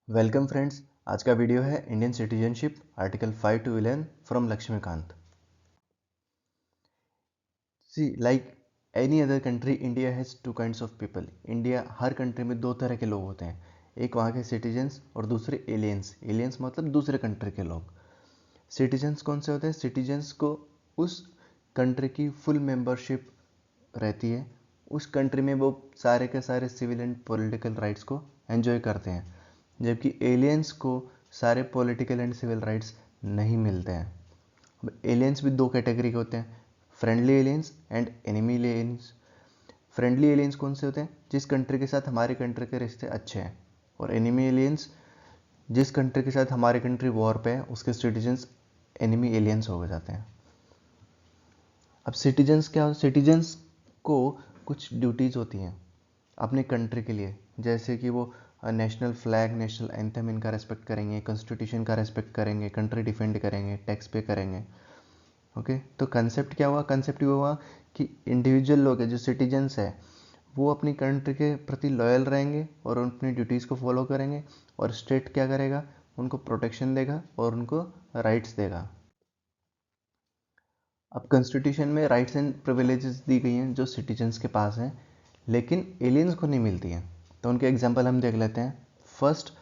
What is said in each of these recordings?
Welcome friends. आज का video है Indian citizenship article 5 to 11 from Laxmikanth. See like any other country India has two kinds of people. India हर country में दो तरह के लोग होते हैं, एक वहाँ के सिटीजन्स और दूसरे एलियंस। एलियंस मतलब दूसरे कंट्री के लोग। सिटीजन्स कौन से होते हैं? सिटीजन्स को उस कंट्री की फुल मेंबरशिप रहती है, उस कंट्री में वो सारे के सारे सिविल एंड पॉलिटिकल राइट्स को एंजॉय करते हैं, जबकि एलियंस को सारे पॉलिटिकल एंड सिविल राइट्स नहीं मिलते हैं। अब एलियंस भी दो कैटेगरी के होते हैं, friendly aliens and enemy aliens. Friendly aliens कौन से होते हैं? जिस कंट्री के साथ हमारे कंट्री के रिश्ते अच्छे हैं। और एनिमी एलियंस जिस कंट्री के साथ हमारी कंट्री वॉर पे है, उसके सिटीजन्स एनिमी एलियंस हो जाते हैं। अब सिटीजन्स क्या? सिटीजन्स को कुछ ड्यूटीज़ होती हैं अपने कंट्री के लिए, जैसे कि वो नेशनल फ्लैग, नेशनल एंथम इनका रेस्पेक्ट करेंगे, कॉन्स्टिट्यूशन का रेस्पेक्ट करेंगे, कंट्री डिफेंड करेंगे, टैक्स पे करेंगे। ओके, तो कंसेप्ट क्या हुआ? कंसेप्ट ये हुआ कि इंडिविजुअल लोग हैं जो सिटीजन्स है, वो अपनी कंट्री के प्रति लॉयल रहेंगे और अपनी ड्यूटीज़ को फॉलो करेंगे, और स्टेट क्या करेगा? उनको प्रोटेक्शन देगा और उनको राइट्स देगा। अब कॉन्स्टिट्यूशन में राइट्स एंड प्रिविलेजेस दी गई हैं जो सिटीजन्स के पास हैं, लेकिन एलियंस को नहीं मिलती हैं। तो उनके एग्जांपल हम देख लेते हैं। First,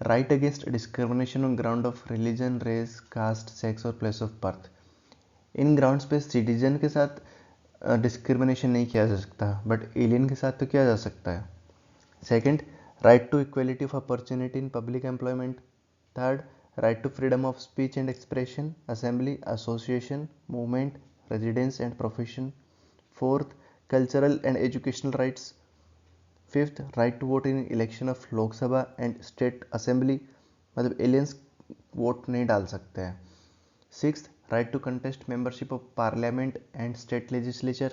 right against discrimination on ground of religion, race, caste, sex और प्लेस ऑफ बर्थ। इन ग्राउंड्स पे सिटीजन के साथ डिस्क्रिमिनेशन नहीं किया जा सकता, बट एलियन के साथ तो किया जा सकता है। Second, right to equality of opportunity in public employment. Third, right to freedom of speech and expression, assembly, association, movement, residence and profession. Fourth, cultural and educational rights. Fifth, right to vote in election of Lok Sabha and state assembly, मतलब aliens vote नहीं डाल सकते हैं। Sixth, right to contest membership of parliament and state legislature.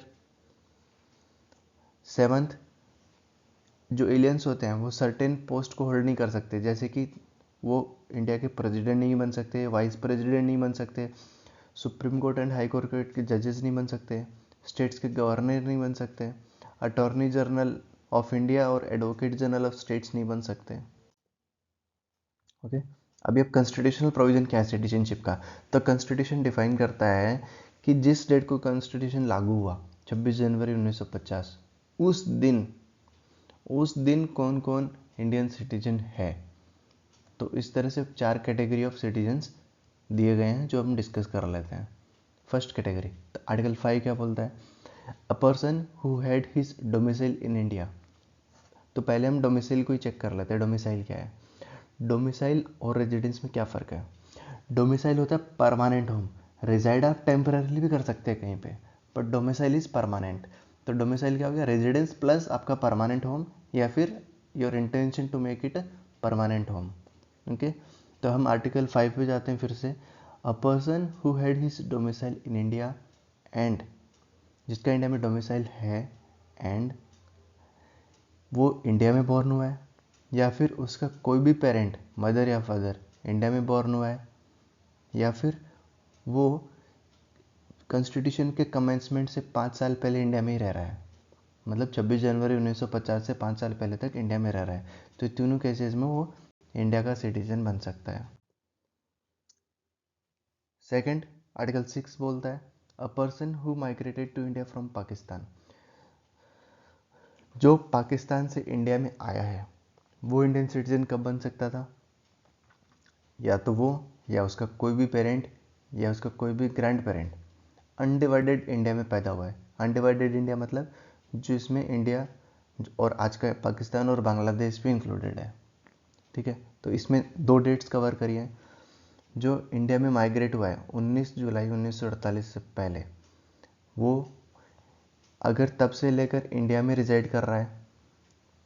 Seventh, जो aliens होते हैं वो certain post को होल्ड नहीं कर सकते, जैसे कि वो इंडिया के प्रेसिडेंट नहीं बन सकते, वाइस प्रेसिडेंट नहीं बन सकते, supreme court and high court के जजेस नहीं बन सकते, स्टेट्स के गवर्नर नहीं बन सकते, अटॉर्नी जनरल ऑफ इंडिया और एडवोकेट जनरल ऑफ स्टेट्स नहीं बन सकते। ओके, अभी अब कॉन्स्टिट्यूशनल प्रोविजन क्या है सिटीजनशिप का? तो कॉन्स्टिट्यूशन डिफाइन करता है कि जिस डेट को कॉन्स्टिट्यूशन लागू हुआ, 26 जनवरी 1950, उस दिन कौन कौन इंडियन सिटीजन है। तो इस तरह से चार कैटेगरी ऑफ सिटीजन्स दिए गए हैं जो हम डिस्कस कर लेते हैं। फर्स्ट कैटेगरी, तो आर्टिकल 5 क्या बोलता है? A person who had his domicile in India. तो पहले हम डोमिसाइल को ही चेक कर लेते हैं। डोमिसाइल क्या है? डोमिसाइल और रेजिडेंस में क्या फ़र्क है? डोमिसाइल होता है परमानेंट होम। रिजाइड आप टेम्पररीली भी कर सकते हैं कहीं पे, बट डोमिसाइल इज़ परमानेंट। तो डोमिसाइल क्या हो गया? रेजिडेंस प्लस आपका परमानेंट होम, या फिर your intention to make it permanent home. Okay, तो हम आर्टिकल 5 पे जाते हैं फिर से। A person who had his domicile in India and, जिसका इंडिया में डोमिसाइल है एंड वो इंडिया में बॉर्न हुआ है, या फिर उसका कोई भी पेरेंट, मदर या फादर, इंडिया में बॉर्न हुआ है, या फिर वो कॉन्स्टिट्यूशन के कमेंसमेंट से 5 साल पहले इंडिया में ही रह रहा है, मतलब 26 जनवरी 1950 से 5 साल पहले तक इंडिया में रह रहा है, तो तीनों केसेस में वो इंडिया का सिटीजन बन सकता है। सेकंड, आर्टिकल 6 बोलता है a person who migrated to India from Pakistan. जो पाकिस्तान से इंडिया में आया है वो इंडियन सिटीजन कब बन सकता था? या तो वो, या उसका कोई भी पेरेंट, या उसका कोई भी ग्रैंड पेरेंट अनडिवाइडेड इंडिया में पैदा हुआ है। अनडिवाइडेड इंडिया मतलब जिसमें इंडिया और आज का पाकिस्तान और बांग्लादेश भी इंक्लूडेड है। ठीक है, तो इसमें दो डेट्स कवर करिए। जो इंडिया में माइग्रेट हुआ है 19 जुलाई 1948 से पहले, वो अगर तब से लेकर इंडिया में रिजाइड कर रहा है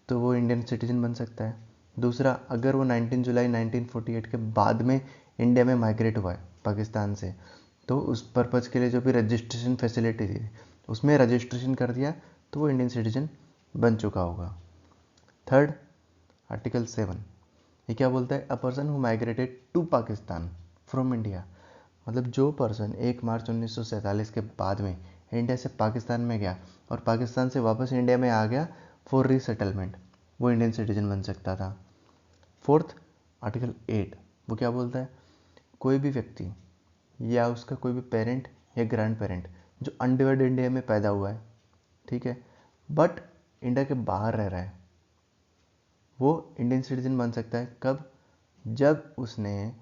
तो वो इंडियन सिटीजन बन सकता है। दूसरा, अगर वो 19 जुलाई 1948 के बाद में इंडिया में माइग्रेट हुआ है पाकिस्तान से, तो उस पर्पज़ के लिए जो भी रजिस्ट्रेशन फैसिलिटी थी उसमें रजिस्ट्रेशन कर दिया तो वो इंडियन सिटीजन बन चुका होगा। थर्ड, आर्टिकल 7 ये क्या बोलता है? A person who migrated to Pakistan from India, मतलब जो पर्सन 1 मार्च 1947 के बाद में इंडिया से पाकिस्तान में गया और पाकिस्तान से वापस इंडिया में आ गया फॉर रीसेटलमेंट, वो इंडियन सिटीजन बन सकता था। फोर्थ, आर्टिकल 8 वो क्या बोलता है, कोई भी व्यक्ति या उसका कोई भी पेरेंट या ग्रैंड पेरेंट जो अनडिवाइडेड इंडिया में पैदा हुआ है, ठीक है, बट इंडिया के बाहर रह रहा है, वो इंडियन सिटीजन बन सकता है। कब? जब उसने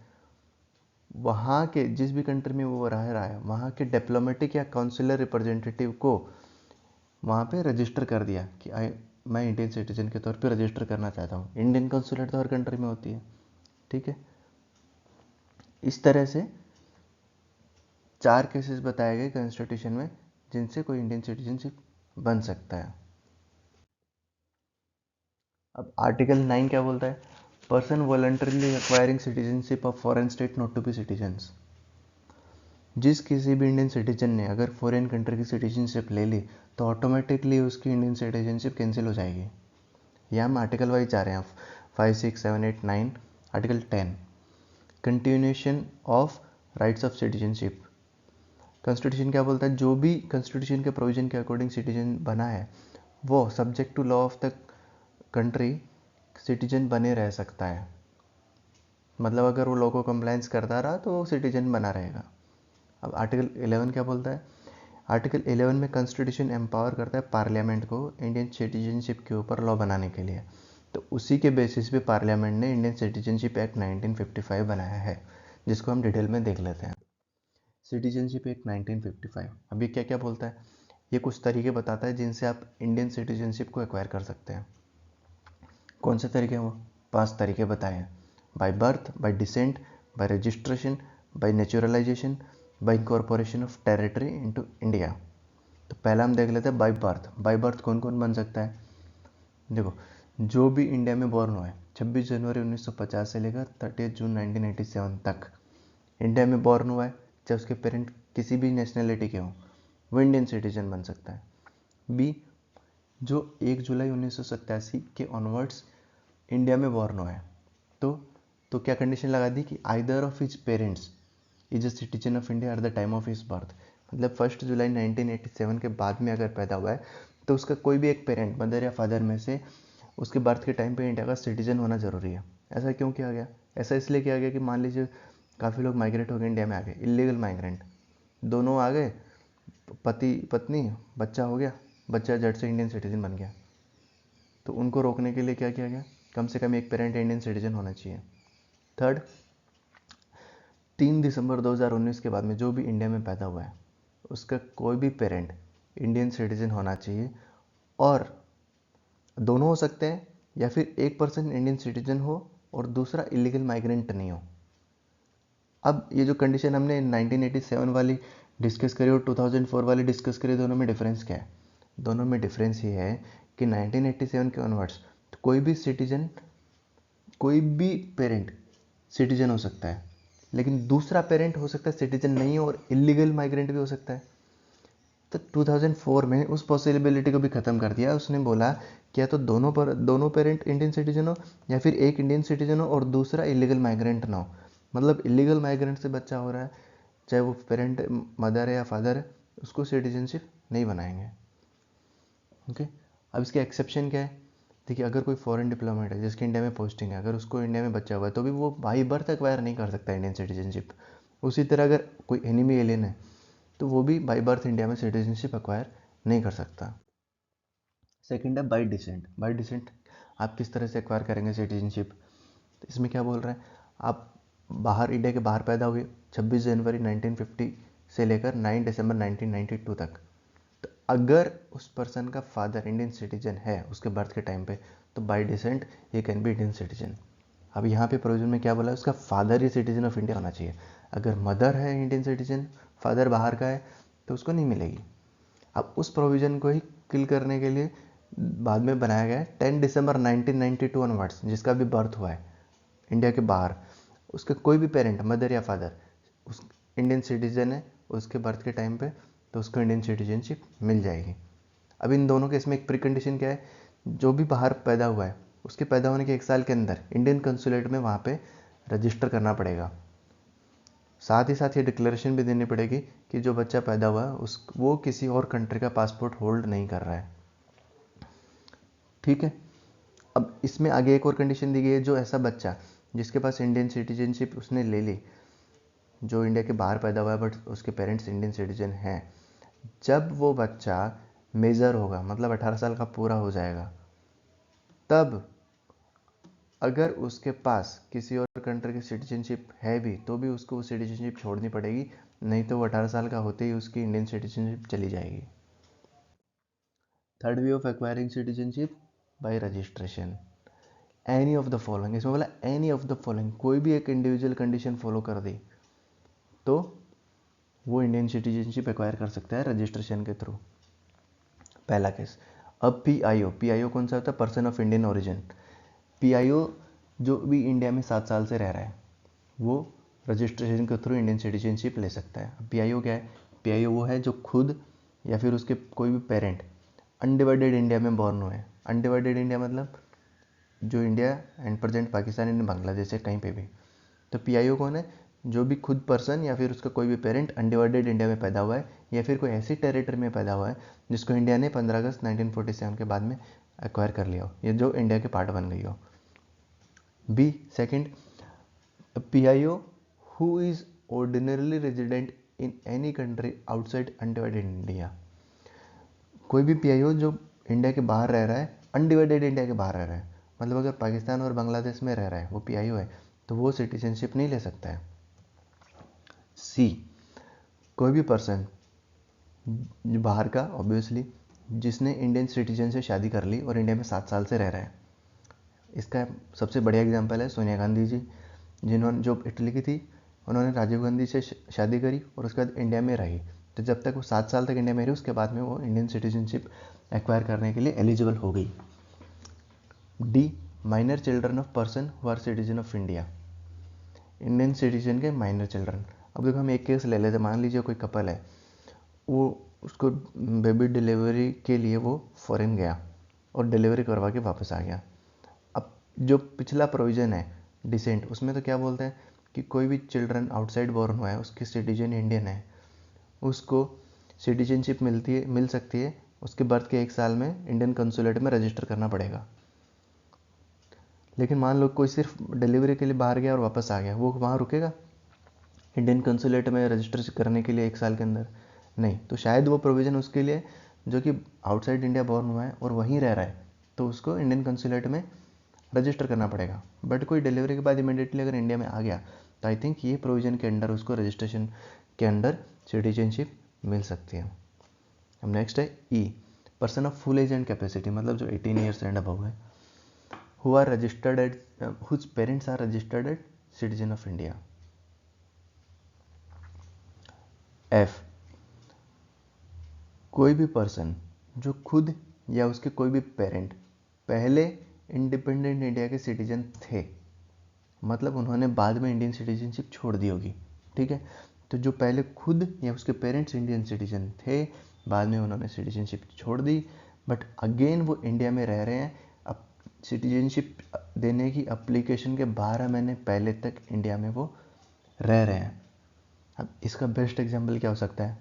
वहाँ के जिस भी कंट्री में वो रह रहा है वहाँ के डिप्लोमेटिक या काउंसिलर रिप्रेजेंटेटिव को वहाँ पे रजिस्टर कर दिया कि मैं इंडियन सिटीजन के तौर पे रजिस्टर करना चाहता हूँ। इंडियन काउंसुलेट तो हर कंट्री में होती है, ठीक है। इस तरह से 4 केसेस बताए गए कॉन्स्टिट्यूशन में जिनसे कोई इंडियन सिटीजनशिप बन सकता है। अब आर्टिकल 9 क्या बोलता है, person voluntarily acquiring citizenship of foreign state not to be citizens. जिस किसी भी इंडियन सिटीजन ने अगर फॉरेन कंट्री की सिटीजनशिप ले ली तो ऑटोमेटिकली उसकी इंडियन सिटीजनशिप कैंसिल हो जाएगी। यह हम आर्टिकल वाइज जा रहे हैं, 5, 6, 7, 8, 9। Article 10 continuation of rights of citizenship. Constitution क्या बोलता है, जो भी कॉन्स्टिट्यूशन के प्रोविजन के अकॉर्डिंग सिटीजन बना है वो subject to law of the country citizen बने रह सकता है। मतलब अगर वो लॉ को कंप्लायंस करता रहा तो वो सिटीजन बना रहेगा। अब आर्टिकल 11 क्या बोलता है, आर्टिकल 11 में कॉन्स्टिट्यूशन एम्पावर करता है पार्लियामेंट को इंडियन सिटीजनशिप के ऊपर लॉ बनाने के लिए। तो उसी के बेसिस पे पार्लियामेंट ने इंडियन सिटीजनशिप एक्ट 1955 बनाया है, जिसको हम डिटेल में देख लेते हैं। सिटीजनशिप एक्ट 1955 अभी क्या क्या बोलता है, ये कुछ तरीके बताता है जिनसे आप इंडियन सिटीजनशिप को एक्वायर कर सकते हैं। कौन से तरीके हैं वो? 5 तरीके बताए हैं, by birth, bye decent, bye registration, bye naturalisation, bye incorporation of territory into India. तो पहला हम देख लेते हैं बाय बर्थ। बाय बर्थ कौन कौन बन सकता है? देखो, जो भी इंडिया में बॉर्न हुआ है 26 जनवरी 1950 से लेकर 30 जून 1987 तक इंडिया में बॉर्न हुआ है, चाहे उसके पेरेंट किसी भी नेशनैलिटी के हों, वो इंडियन सिटीजन बन सकता है। बी, जो 1 जुलाई 1987 के ऑनवर्ड्स इंडिया में बॉर्न हुआ है, तो क्या कंडीशन लगा दी कि either of his parents is a citizen of India at the time of his birth. मतलब 1 जुलाई 1987 के बाद में अगर पैदा हुआ है तो उसका कोई भी एक पेरेंट, मदर या फादर में से, उसके बर्थ के टाइम पे इंडिया का सिटीजन होना ज़रूरी है। ऐसा क्यों किया गया? ऐसा इसलिए किया गया कि मान लीजिए काफ़ी लोग माइग्रेट हो गए, इंडिया में आ गए, इलीगल माइग्रेंट, दोनों आ गए, पति पत्नी, बच्चा हो गया, बच्चा झट से इंडियन सिटीजन बन गया, तो उनको रोकने के लिए क्या किया गया, कम से कम एक पेरेंट इंडियन सिटीजन होना चाहिए। थर्ड, 3 दिसंबर 2019 के बाद में जो भी इंडिया में पैदा हुआ है उसका कोई भी पेरेंट इंडियन सिटीजन होना चाहिए, और दोनों हो सकते हैं या फिर एक पर्सन इंडियन सिटीजन हो और दूसरा इलीगल माइग्रेंट नहीं हो। अब ये जो कंडीशन हमने 1987 वाली डिस्कस करी और 2004 वाली डिस्कस करी, दोनों में डिफरेंस क्या है? दोनों में डिफरेंस ये है कि 1987 के ऑनवर्ड्स कोई भी सिटीजन, कोई भी पेरेंट सिटीजन हो सकता है, लेकिन दूसरा पेरेंट हो सकता है सिटीजन नहीं हो और इलीगल माइग्रेंट भी हो सकता है। तो 2004 में उस पॉसिबिलिटी को भी ख़त्म कर दिया। उसने बोला कि या तो दोनों पेरेंट इंडियन सिटीजन हो या फिर एक इंडियन सिटीजन हो और दूसरा इलीगल माइग्रेंट ना हो। मतलब इलीगल माइग्रेंट से बच्चा हो रहा है, चाहे वो पेरेंट मदर है या फादर है, उसको सिटीजनशिप नहीं बनाएंगे। ओके, अब इसके एक्सेप्शन क्या है? देखिए, अगर कोई फॉरेन डिप्लोमेट है जिसकी इंडिया में पोस्टिंग है, अगर उसको इंडिया में बच्चा हुआ है तो भी वो बाई बर्थ एक्वायर नहीं कर सकता इंडियन सिटीजनशिप। उसी तरह अगर कोई एनिमी एलियन है तो वो भी बाई बर्थ इंडिया में सिटीजनशिप एक्वायर नहीं कर सकता। सेकंड है बाई डिसेंट। बाई डिसेंट आप किस तरह से एक्वायर करेंगे सिटीजनशिप? तो इसमें क्या बोल रहे हैं, आप बाहर, इंडिया के बाहर पैदा हुए 26 जनवरी 1950 से लेकर 9 दिसंबर 1992 तक, तो अगर उस पर्सन का फादर इंडियन सिटीजन है उसके बर्थ के टाइम पे, तो बाय डिसेंट ये कैन बी इंडियन सिटीजन। अब यहाँ पे प्रोविजन में क्या बोला है, उसका father he citizen of India होना चाहिए। अगर मदर है इंडियन सिटीजन, फादर बाहर का है, तो उसको नहीं मिलेगी। अब उस प्रोविज़न को ही किल करने के लिए बाद में बनाया गया है 10 दिसंबर 1992 ऑनवर्ड्स, जिसका भी बर्थ हुआ है इंडिया के बाहर, उसके कोई भी पेरेंट, मदर या फादर, उस इंडियन सिटीजन है उसके बर्थ के टाइम पे, तो उसको इंडियन सिटीजनशिप मिल जाएगी। अब इन दोनों केस में एक प्री कंडीशन क्या है, जो भी बाहर पैदा हुआ है उसके पैदा होने के 1 साल के अंदर इंडियन कंसुलेट में वहाँ पे रजिस्टर करना पड़ेगा। साथ ही साथ ये डिक्लेरेशन भी देनी पड़ेगी कि जो बच्चा पैदा हुआ वो किसी और कंट्री का पासपोर्ट होल्ड नहीं कर रहा है। ठीक है, अब इसमें आगे एक और कंडीशन दी गई है, जो ऐसा बच्चा जिसके पास इंडियन सिटीजनशिप उसने ले ली, जो इंडिया के बाहर पैदा हुआ है बट उसके पेरेंट्स इंडियन सिटीजन हैं, जब वो बच्चा मेजर होगा, मतलब 18 साल का पूरा हो जाएगा, तब अगर उसके पास किसी और कंट्री की सिटीजनशिप है भी तो भी उसको वो सिटीजनशिप छोड़नी पड़ेगी, नहीं तो वो 18 साल का होते ही उसकी इंडियन सिटीजनशिप चली जाएगी। Third way of acquiring citizenship by registration. Any of the following, इसमें बोला एनी ऑफ द फॉलोइंग, कोई भी एक इंडिविजुअल कंडीशन फॉलो कर दी तो वो इंडियन सिटीजनशिप एक्वायर कर सकता है रजिस्ट्रेशन के थ्रू। पहला केस, अब पीआईओ कौन सा होता है? Person of Indian origin. PIO जो भी इंडिया में 7 साल से रह रहा है वो रजिस्ट्रेशन के थ्रू इंडियन सिटीजनशिप ले सकता है। पीआईओ क्या है? पीआईओ वो है जो खुद या फिर उसके कोई भी पेरेंट अनडिवाइडेड इंडिया में बॉर्न हुए हैं। अनडिवाइडेड इंडिया मतलब जो India and present Pakistan and Bangladesh है कहीं पे भी। तो पीआईओ कौन है? जो भी खुद पर्सन या फिर उसका कोई भी पेरेंट अनडिवाइडेड इंडिया में पैदा हुआ है या फिर कोई ऐसी टेरिटरी में पैदा हुआ है जिसको इंडिया ने 15 अगस्त 1947 के बाद में एक्वायर कर लिया हो, या जो इंडिया के पार्ट बन गई हो। B second, PIO who is ordinarily resident in any country outside undivided India. कोई भी पीआईओ जो इंडिया के बाहर रह रहा है, अनडिवाइडेड इंडिया के बाहर रह रहा है, मतलब अगर पाकिस्तान और बांग्लादेश में रह रहा है वो पीआईओ है, तो वो सिटीजनशिप नहीं ले सकता है। सी, कोई भी पर्सन बाहर का ऑब्वियसली जिसने इंडियन सिटीजन से शादी कर ली और इंडिया में 7 साल से रह रहा है। इसका सबसे बढ़िया एग्जांपल है सोनिया गांधी जी, जिन्होंने जो इटली की थी, उन्होंने राजीव गांधी से शादी करी और उसके बाद इंडिया में रही। तो जब तक वो 7 साल तक इंडिया में रही उसके बाद में वो इंडियन सिटीजनशिप एक्वायर करने के लिए एलिजिबल हो गई। D, minor children of person who are citizen of India. Indian citizen के माइनर चिल्ड्रन। अब देखो हम एक केस ले लेते, मान लीजिए कोई कपल है, वो उसको बेबी डिलीवरी के लिए वो फॉरेन गया और डिलीवरी करवा के वापस आ गया। अब जो पिछला प्रोविज़न है डिसेंट, उसमें तो क्या बोलते हैं कि कोई भी चिल्ड्रन आउटसाइड बॉर्न हुआ है उसकी सिटीजन इंडियन है, उसको सिटीजनशिप मिल सकती है, उसके बर्थ के 1 साल में इंडियन कंसुलेट में रजिस्टर करना पड़ेगा। लेकिन मान लो कोई सिर्फ डिलीवरी के लिए बाहर गया और वापस आ गया, वो वहाँ रुकेगा इंडियन कंसुलेट में रजिस्टर करने के लिए 1 साल के अंदर? नहीं। तो शायद वो प्रोविज़न उसके लिए जो कि आउटसाइड इंडिया बॉर्न हुआ है और वहीं रह रहा है, तो उसको इंडियन कंसुलेट में रजिस्टर करना पड़ेगा। बट कोई डिलीवरी के बाद इमीडिएटली अगर इंडिया में आ गया तो आई थिंक ये प्रोविज़न के अंडर उसको रजिस्ट्रेशन के अंडर सिटीजनशिप मिल सकती है। अब नेक्स्ट है E, person of full age and capacity, मतलब जो 18 ईयर्स एंड अबव है, who are registered at whose parents are registered at citizen of India. F, कोई भी पर्सन जो खुद या उसके कोई भी पेरेंट पहले इंडिपेंडेंट इंडिया के सिटीजन थे, मतलब उन्होंने बाद में इंडियन सिटीजनशिप छोड़ दी होगी, ठीक है। तो जो पहले खुद या उसके पेरेंट्स इंडियन सिटीजन थे, बाद में उन्होंने सिटीजनशिप छोड़ दी, बट अगेन वो इंडिया में रह रहे हैं, अब सिटीजनशिप देने की एप्लीकेशन के 12 महीने पहले तक इंडिया में वो रह रहे हैं। अब इसका बेस्ट एग्जाम्पल क्या हो सकता है?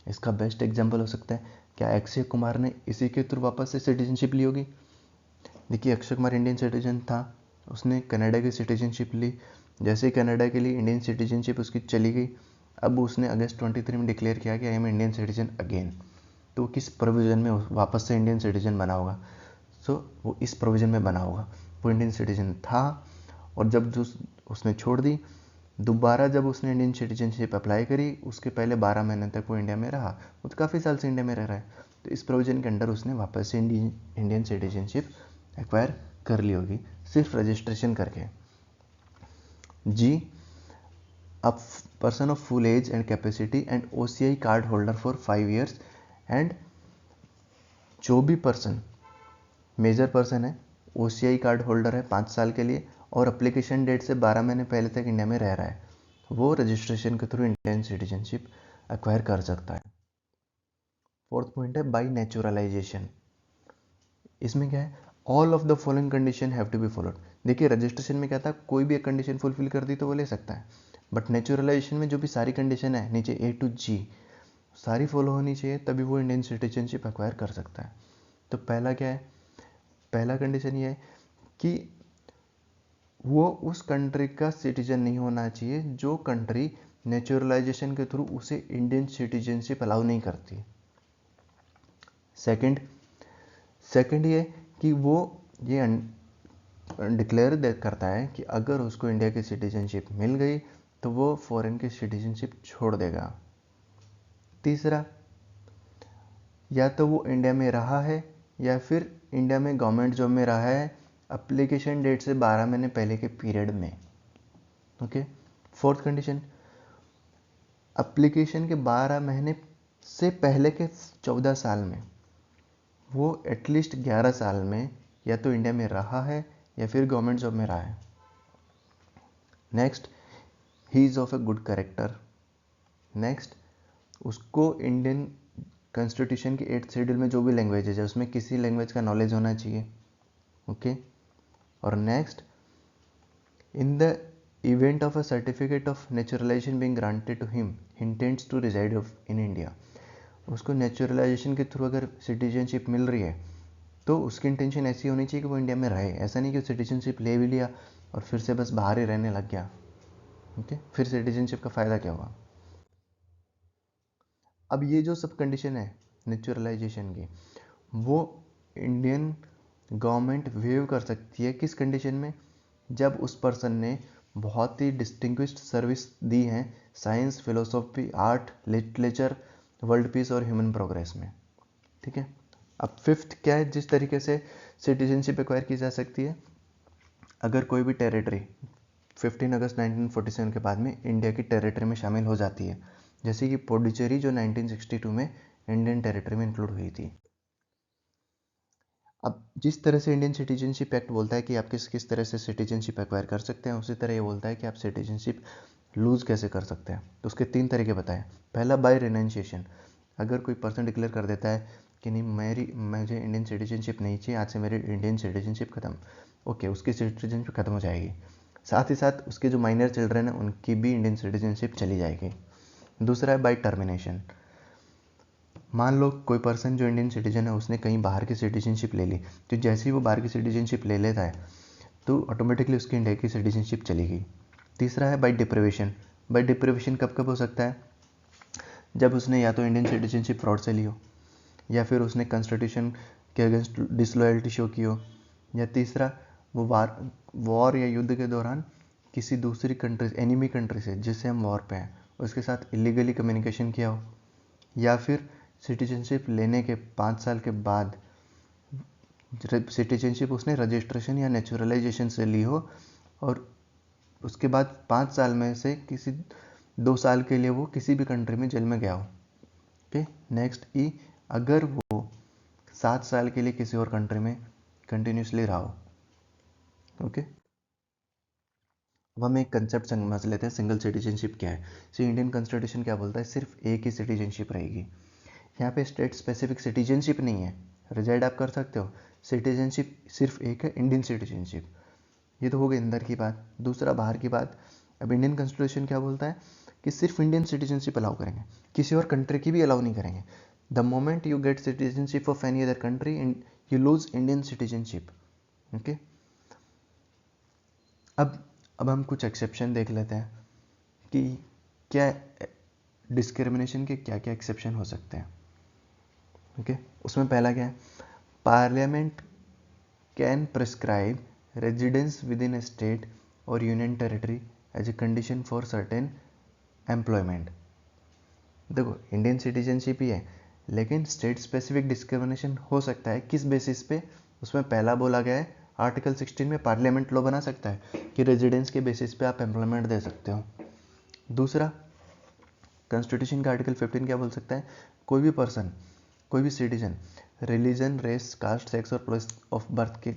इसका बेस्ट एग्जाम्पल हो सकता है क्या अक्षय कुमार ने इसी के थ्रू वापस से सिटीजनशिप ली होगी? देखिए अक्षय कुमार इंडियन सिटीजन था, उसने कनाडा की सिटीजनशिप ली, जैसे ही कनाडा के लिए इंडियन सिटीजनशिप उसकी चली गई, अब उसने अगस्त 23 में डिक्लेयर किया कि I am Indian citizen again. तो किस प्रोविज़न में वापस से इंडियन सिटीजन बना होगा? सो वो इस प्रोविज़न में बना होगा, वो इंडियन सिटीजन था और जब जो उसने छोड़ दी, दोबारा जब उसने इंडियन सिटीजनशिप अप्लाई करी, उसके पहले 12 महीने तक वो इंडिया में रहा, वो तो काफ़ी साल से इंडिया में रह रहा है, तो इस प्रोविज़न के अंडर उसने वापस से इंडियन सिटीजनशिप एक्वायर कर ली होगी सिर्फ रजिस्ट्रेशन करके। जी, a person of full age and capacity and OCI card holder for 5 years, and जो भी पर्सन मेजर पर्सन है, OCI कार्ड होल्डर है 5 साल के लिए और एप्लीकेशन डेट से 12 महीने पहले तक इंडिया में रह रहा है, वो रजिस्ट्रेशन के थ्रू इंडियन सिटीजनशिप एक्वायर कर सकता है। फोर्थ पॉइंट है बाई नेचुरलाइजेशन। इसमें क्या है? All of the following condition have to be followed. देखिए रजिस्ट्रेशन में क्या था, कोई भी एक कंडीशन फुलफिल कर दी तो वो ले सकता है, बट नेचुरलाइजेशन में जो भी सारी कंडीशन है नीचे A to G सारी फॉलो होनी चाहिए, तभी वो इंडियन सिटीजनशिप एक्वायर कर सकता है। तो पहला क्या है? पहला कंडीशन ये है कि वो उस कंट्री का सिटीजन नहीं होना चाहिए जो कंट्री नेचुरलाइजेशन के थ्रू उसे इंडियन सिटीजनशिप अलाउ नहीं करती। सेकंड सेकंड ये कि वो ये डिक्लेयर करता है कि अगर उसको इंडिया की सिटीजनशिप मिल गई तो वो फॉरेन की सिटीजनशिप छोड़ देगा। तीसरा, या तो वो इंडिया में रहा है या फिर इंडिया में गवर्नमेंट जॉब में रहा है एप्लीकेशन डेट से 12 महीने पहले के पीरियड में। ओके। फोर्थ कंडीशन, एप्लीकेशन के 12 महीने से पहले के 14 साल में वो एटलीस्ट 11 साल में या तो इंडिया में रहा है या फिर गवर्नमेंट जॉब में रहा है। Next, he is of a good character. Next, उसको इंडियन कॉन्स्टिट्यूशन के 8th शेड्यूल में जो भी लैंग्वेजेज है उसमें किसी लैंग्वेज का नॉलेज होना चाहिए। ओके। और next, in the event of a certificate of naturalisation being granted to him he intends to reside in India. उसको नेचुरलाइजेशन के थ्रू अगर सिटीजनशिप मिल रही है तो उसकी इंटेंशन ऐसी होनी चाहिए कि वो इंडिया में रहे। ऐसा नहीं कि सिटीजनशिप ले भी लिया और फिर से बस बाहर ही रहने लग गया। ओके, फिर सिटीजनशिप का फ़ायदा क्या हुआ। अब ये जो सब कंडीशन है नेचुरलाइजेशन की, वो इंडियन गवर्नमेंट वेव कर सकती है किस कंडीशन में, जब उस पर्सन ने बहुत ही डिस्टिंग्विश्ड सर्विस दी है science, philosophy, art, literature, world peace और ह्यूमन प्रोग्रेस में। ठीक है। अब फिफ्थ क्या है जिस तरीके से सिटीजनशिप एक्वायर की जा सकती है, अगर कोई भी टेरिटरी 15 अगस्त 1947 के बाद में इंडिया की टेरिटरी में शामिल हो जाती है, जैसे कि पुडुचेरी जो 1962 में इंडियन टेरिटरी में इंक्लूड हुई थी। अब जिस तरह से इंडियन सिटीजनशिप एक्ट बोलता है कि आप किस किस तरह से सिटीजनशिप एक्वायर कर सकते हैं, उसी तरह ये बोलता है कि आप सिटीजनशिप लूज़ कैसे कर सकते हैं। तो उसके 3 तरीके बताए। पहला, बाय रिनाउंसिएशन। अगर कोई पर्सन डिक्लेयर कर देता है कि नहीं मुझे इंडियन सिटीजनशिप नहीं चाहिए, आज से मेरी इंडियन सिटीजनशिप खत्म, ओके, उसकी सिटीजनशिप खत्म हो जाएगी। साथ ही साथ उसके जो माइनर चिल्ड्रन हैं उनकी भी इंडियन सिटीजनशिप चली जाएगी। दूसरा है बाय टर्मिनेशन। मान लो कोई पर्सन जो इंडियन सिटीजन है उसने कहीं बाहर की सिटीजनशिप ले ली, तो जैसे ही वो बाहर की सिटीजनशिप ले लेता है तो ऑटोमेटिकली उसकी इंडिया की सिटीजनशिप चली गई। तीसरा है बाय डिप्रिवेशन। बाय डिप्रिवेशन कब कब हो सकता है, जब उसने या तो इंडियन सिटीजनशिप फ्रॉड से ली हो, या फिर उसने कॉन्स्टिट्यूशन के अगेंस्ट डिसलॉयल्टी शो की हो, या तीसरा वो वॉर या युद्ध के दौरान किसी दूसरी कंट्री, एनिमी कंट्री से जिससे हम वॉर पे हैं उसके साथ इलीगली कम्युनिकेशन किया हो, या फिर सिटीजनशिप लेने के 5 साल के बाद सिटीजनशिप उसने रजिस्ट्रेशन या नेचुरलाइजेशन से ली हो और उसके बाद 5 साल में से किसी 2 साल के लिए वो किसी भी कंट्री में जेल में गया हो। ओके। नेक्स्ट, ई, अगर वो 7 साल के लिए किसी और कंट्री में कंटिन्यूसली रहा हो। ओके। अब हम एक कंसेप्ट समझ लेते हैं, सिंगल सिटीजनशिप क्या है। इंडियन कॉन्स्टिट्यूशन क्या बोलता है, सिर्फ एक ही सिटीजनशिप रहेगी। यहाँ पे स्टेट स्पेसिफिक सिटीजनशिप नहीं है, रिजाइड आप कर सकते हो, सिटीजनशिप सिर्फ एक है, इंडियन सिटीजनशिप। ये तो हो गई अंदर की बात। दूसरा, बाहर की बात। अब इंडियन कॉन्स्टिट्यूशन क्या बोलता है कि सिर्फ इंडियन सिटीजनशिप अलाउ करेंगे, किसी और कंट्री की भी अलाउ नहीं करेंगे। The moment you get citizenship of any other country you lose Indian citizenship. Okay. अब हम कुछ एक्सेप्शन देख लेते हैं कि क्या डिस्क्रिमिनेशन के क्या क्या एक्सेप्शन हो सकते हैं। ओके। उसमें पहला क्या है, parliament can prescribe residence within a state और union territory as a condition for certain employment. देखो, इंडियन सिटीजनशिप ही है लेकिन स्टेट स्पेसिफिक डिस्क्रिमिनेशन हो सकता है। किस बेसिस पे, उसमें पहला बोला गया है आर्टिकल 16 में पार्लियामेंट लॉ बना सकता है कि रेजिडेंस के बेसिस पे आप एम्प्लॉयमेंट दे सकते हो। दूसरा, कॉन्स्टिट्यूशन का आर्टिकल 15 क्या बोल सकता है, कोई भी पर्सन, कोई भी citizen religion, race, caste, sex और प्लेस ऑफ बर्थ के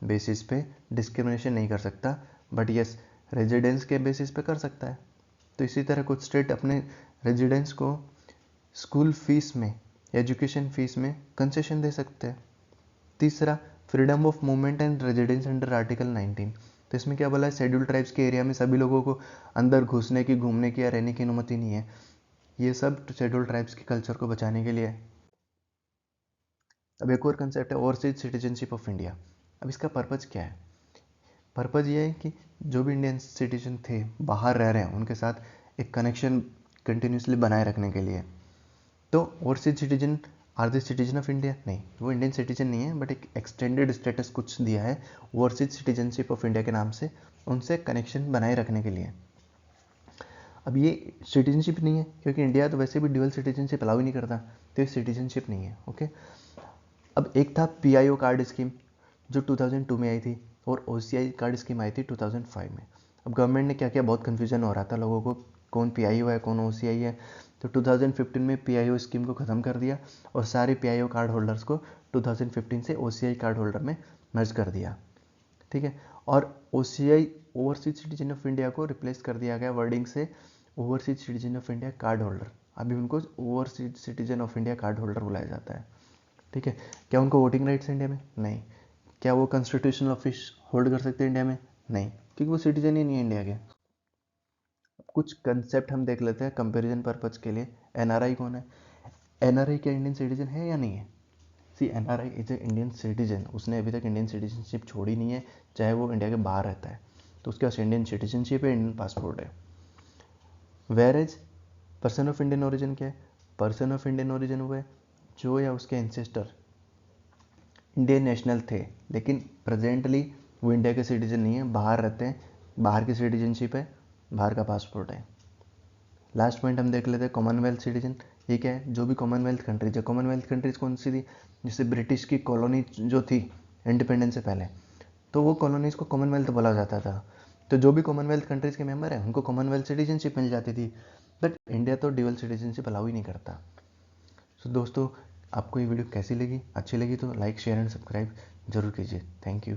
बेसिस पे डिस्क्रिमिनेशन नहीं कर सकता, बट यस रेजिडेंस के बेसिस पे कर सकता है। तो इसी तरह कुछ स्टेट अपने रेजिडेंस को स्कूल फीस में, एजुकेशन फीस में कंसेशन दे सकते हैं। तीसरा, freedom of movement and residence under article 19। तो इसमें क्या बोला है, शेड्यूल ट्राइब्स के एरिया में सभी लोगों को अंदर घुसने की, घूमने की या रहने की अनुमति नहीं है। ये सब शेड्यूल ट्राइब्स के कल्चर को बचाने के लिए है। अब एक और कंसेप्ट है ओवरसीज सिटीजनशिप ऑफ इंडिया। अब इसका पर्पज़ क्या है, पर्पज़ ये है कि जो भी इंडियन सिटीजन थे बाहर रह रहे हैं उनके साथ एक कनेक्शन कंटिन्यूसली बनाए रखने के लिए। तो overseas citizen are the citizen of India? नहीं, वो इंडियन सिटीजन नहीं है, बट एक एक्सटेंडेड स्टेटस कुछ दिया है ओवरसीज सिटीजनशिप ऑफ इंडिया के नाम से, उनसे कनेक्शन बनाए रखने के लिए। अब ये सिटीजनशिप नहीं है क्योंकि इंडिया तो वैसे भी ड्यूअल सिटीजनशिप अलाउ ही नहीं करता, तो ये सिटीजनशिप नहीं है। ओके, अब एक था PIO कार्ड स्कीम जो 2002 में आई थी, और OCI कार्ड स्कीम आई थी 2005 में। अब गवर्नमेंट ने क्या किया, बहुत कन्फ्यूजन हो रहा था लोगों को, कौन PIO है कौन OCI है, तो 2015 में PIO स्कीम को ख़त्म कर दिया और सारे PIO कार्ड होल्डर्स को 2015 से OCI कार्ड होल्डर में मर्ज कर दिया। ठीक है, और OCI overseas citizen of India को रिप्लेस कर दिया गया वर्डिंग से overseas citizen of India card holder. अभी उनको overseas citizen of India card holder बुलाया जाता है। ठीक है, क्या उनको वोटिंग राइट्स इंडिया में? नहीं। क्या वो कॉन्स्टिट्यूशनल ऑफिस होल्ड कर सकते हैं इंडिया में? नहीं, क्योंकि वो सिटीजन ही नहीं है इंडिया के। कुछ कंसेप्ट हम देख लेते हैं कंपैरिजन पर्पज के लिए। NRI कौन है? NRI क्या इंडियन सिटीजन है या नहीं है? सी, NRI is a Indian citizen, उसने अभी तक इंडियन सिटीजनशिप छोड़ी नहीं है, चाहे वो इंडिया के बाहर रहता है, तो उसके पास इंडियन सिटीजनशिप है, इंडियन पासपोर्ट है। Whereas person of Indian origin क्या है? पर्सन ऑफ इंडियन ओरिजिन हुआ है जो या उसके एंसेस्टर इंडियन नेशनल थे, लेकिन प्रेजेंटली वो इंडिया के सिटीजन नहीं है, बाहर रहते हैं, बाहर की सिटीजनशिप है, बाहर का पासपोर्ट है। लास्ट पॉइंट हम देख लेते हैं कॉमनवेल्थ सिटीजन। ये क्या है? जो भी कॉमनवेल्थ कंट्रीज है, कॉमनवेल्थ कंट्रीज कौन सी थी? जैसे ब्रिटिश की कॉलोनी जो थी इंडिपेंडेंस से पहले, तो वो कॉलोनीज़ को कॉमनवेल्थ बोला जाता था। तो जो भी कॉमनवेल्थ कंट्रीज़ के मेंबर हैं उनको कॉमनवेल्थ सिटीजनशिप मिल जाती थी, बट इंडिया तो ड्यूअल सिटीजनशिप अलाउ ही नहीं करता। सो दोस्तों, आपको ये वीडियो कैसी लगी? अच्छी लगी तो लाइक शेयर एंड सब्सक्राइब जरूर कीजिए। Thank you.